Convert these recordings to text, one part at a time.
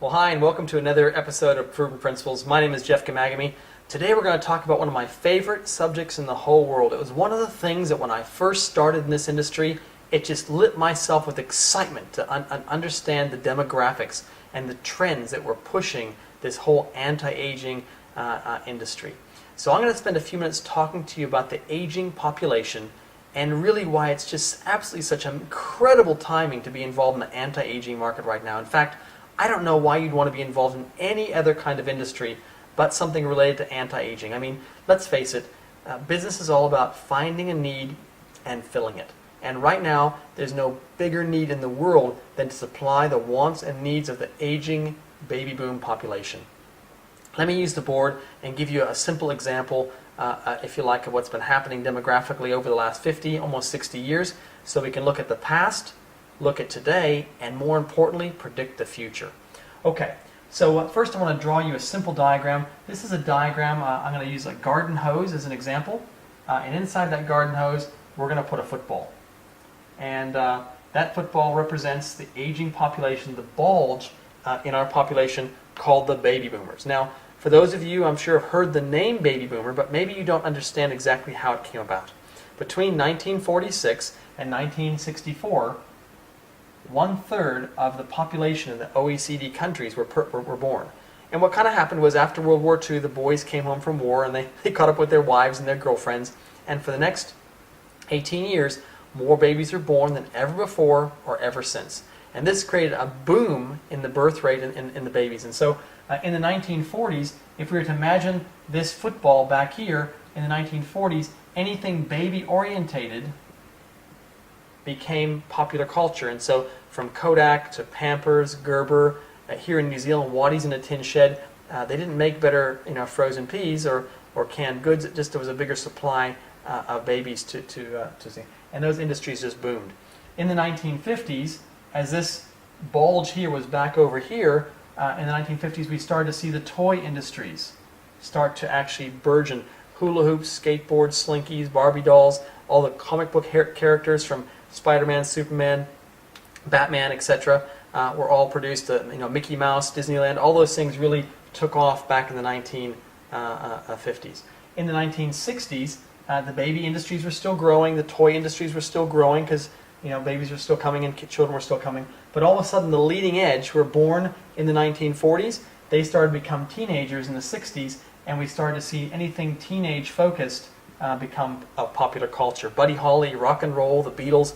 Well, hi, and welcome to another episode of Proven Principles. My name is Jeff Gamagami. Today we're going to talk about one of my favorite subjects in the whole world. It was one of the things that when I first started in this industry, it just lit myself with excitement to understand the demographics and the trends that were pushing this whole anti-aging industry. So I'm going to spend a few minutes talking to you about the aging population and really why it's just absolutely such incredible timing to be involved in the anti-aging market right now. In fact, I don't know why you'd want to be involved in any other kind of industry but something related to anti-aging. I mean, let's face it, business is all about finding a need and filling it. And right now, there's no bigger need in the world than to supply the wants and needs of the aging baby boom population. Let me use the board and give you a simple example, if you like, of what's been happening demographically over the last 50, almost 60 years, so we can look at the past, look at today, and more importantly, predict the future. Okay, so first I want to draw you a simple diagram. This is a diagram, I'm going to use a garden hose as an example, and inside that garden hose we're going to put a football. And that football represents the aging population, the bulge in our population called the baby boomers. Now, for those of you, I'm sure, have heard the name baby boomer, but maybe you don't understand exactly how it came about. Between 1946 and 1964, 1/3 of the population in the OECD countries were born. And what kind of happened was after World War II, the boys came home from war and they caught up with their wives and their girlfriends. And for the next 18 years, more babies were born than ever before or ever since. And this created a boom in the birth rate in the babies. And so in the 1940s, if we were to imagine this football back here in the 1940s, anything baby orientated became popular culture. And so from Kodak to Pampers, Gerber, here in New Zealand, Waddy's in a tin shed, they didn't make better frozen peas or canned goods. It just there was a bigger supply of babies to see. And those industries just boomed. In the 1950s, as this bulge here was back over here, in the 1950s we started to see the toy industries start to actually burgeon. Hula hoops, skateboards, slinkies, Barbie dolls, all the comic book characters from Spider-Man, Superman, Batman, etc. Were all produced. Mickey Mouse, Disneyland, all those things really took off back in the 1950s. In the 1960s, the baby industries were still growing, the toy industries were still growing because babies were still coming and children were still coming. But all of a sudden, the leading edge, who were born in the 1940s, they started to become teenagers in the 60s, and we started to see anything teenage-focused become a popular culture. Buddy Holly, rock and roll, the Beatles,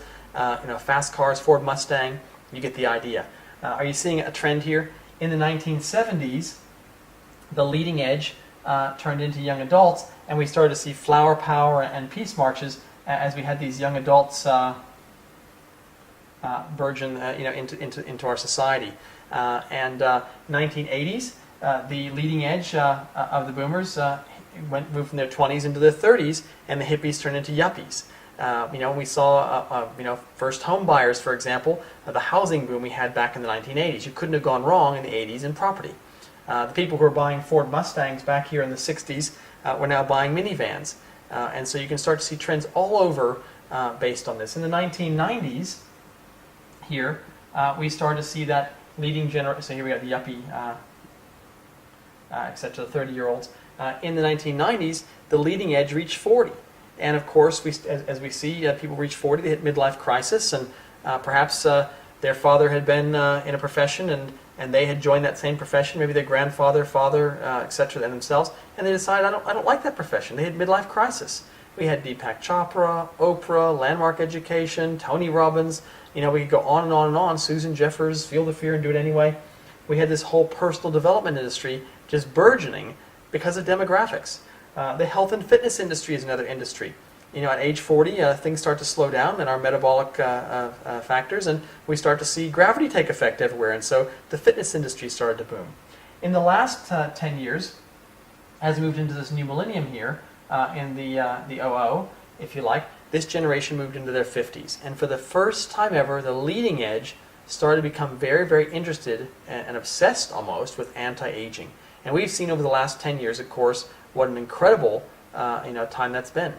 fast cars, Ford Mustang. You get the idea. Are you seeing a trend here? In the 1970s, the leading edge turned into young adults, and we started to see flower power and peace marches as we had these young adults burgeon into our society. And 1980s, the leading edge of the boomers moved from their 20s into their 30s, and the hippies turned into yuppies. We saw first home buyers, for example, the housing boom we had back in the 1980s. You couldn't have gone wrong in the 80s in property. The people who were buying Ford Mustangs back here in the 60s were now buying minivans. And so you can start to see trends all over based on this. In the 1990s, here, we started to see that leading generation. So here we got the yuppie, etc., the 30-year-olds. In the 1990s, the leading edge reached 40. And of course, as we see people reach 40, they hit midlife crisis, and perhaps their father had been in a profession, and they had joined that same profession, maybe their grandfather, father, etc., and themselves, and they decided, I don't like that profession. They had midlife crisis. We had Deepak Chopra, Oprah, Landmark Education, Tony Robbins. We could go on and on and on. Susan Jeffers, Feel the Fear and Do It Anyway. We had this whole personal development industry just burgeoning because of demographics. The health and fitness industry is another industry. At age 40, things start to slow down in our metabolic factors, and we start to see gravity take effect everywhere, and so the fitness industry started to boom. In the last 10 years, as we moved into this new millennium here, in the OO, if you like, this generation moved into their 50s. And for the first time ever, the leading edge started to become very, very interested and obsessed almost with anti-aging. And we've seen over the last 10 years, of course, what an incredible time that's been.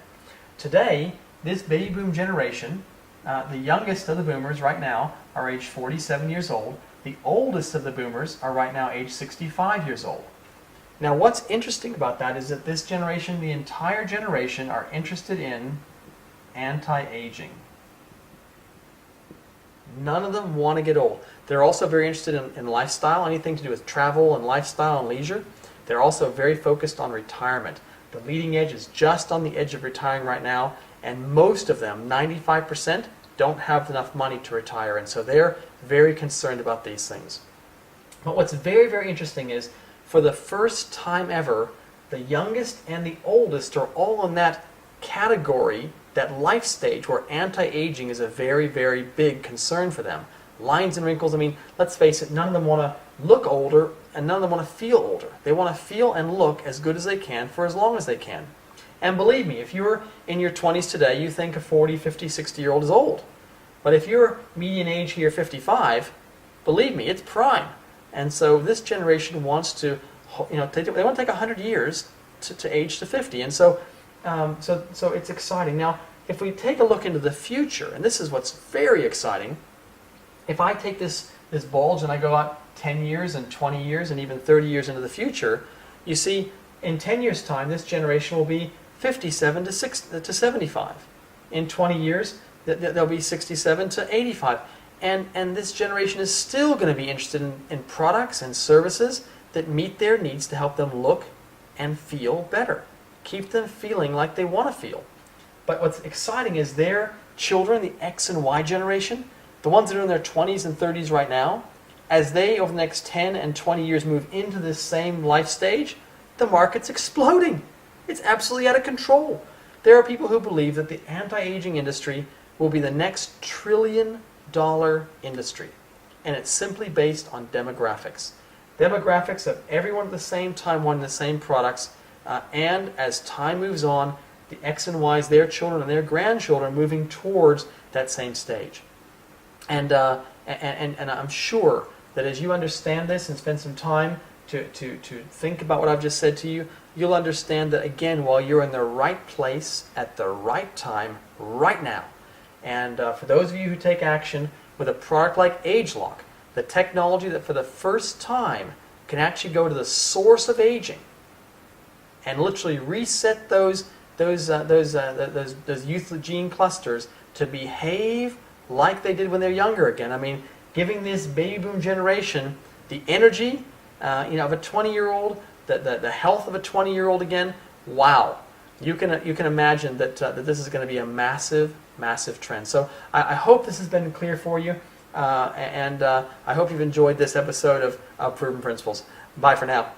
Today, this baby boom generation, the youngest of the boomers right now are age 47 years old. The oldest of the boomers are right now age 65 years old. Now what's interesting about that is that this generation, the entire generation, are interested in anti-aging. None of them want to get old. They're also very interested in lifestyle, anything to do with travel and lifestyle and leisure. They're also very focused on retirement. The leading edge is just on the edge of retiring right now, and most of them, 95%, don't have enough money to retire, and so they're very concerned about these things. But what's very, very interesting is, for the first time ever, the youngest and the oldest are all in that category, that life stage where anti-aging is a very, very big concern for them. Lines and wrinkles, I mean, let's face it, none of them want to look older and none of them want to feel older. They want to feel and look as good as they can for as long as they can. And believe me, if you're in your 20s today, you think a 40, 50, 60-year-old is old. But if your median age here 55, believe me, it's prime. And so this generation wants to, they want to take 100 years to age to 50. And so it's exciting. Now, if we take a look into the future, and this is what's very exciting, if I take this bulge and I go out 10 years and 20 years and even 30 years into the future, you see, in 10 years' time, this generation will be 57 to 75. In 20 years, they'll be 67 to 85. And this generation is still going to be interested in products and services that meet their needs to help them look and feel better. Keep them feeling like they want to feel. But what's exciting is their children, the X and Y generation, the ones that are in their 20s and 30s right now, as they, over the next 10 and 20 years, move into this same life stage, the market's exploding. It's absolutely out of control. There are people who believe that the anti-aging industry will be the next trillion-dollar industry. And it's simply based on demographics. Demographics of everyone at the same time wanting the same products, and as time moves on, the X and Ys, their children and their grandchildren, moving towards that same stage. And I'm sure that as you understand this and spend some time to think about what I've just said to you, you'll understand that, again, while you're in the right place at the right time, right now. And for those of you who take action with a product like ageLOC, the technology that for the first time can actually go to the source of aging and literally reset those youth gene clusters to behave like they did when they're younger again. I mean, giving this baby boom generation the energy of a 20-year-old, the health of a 20-year-old again. Wow, you can imagine that this is going to be a massive, massive trend. So I hope this has been clear for you, and I hope you've enjoyed this episode of Proven Principles. Bye for now.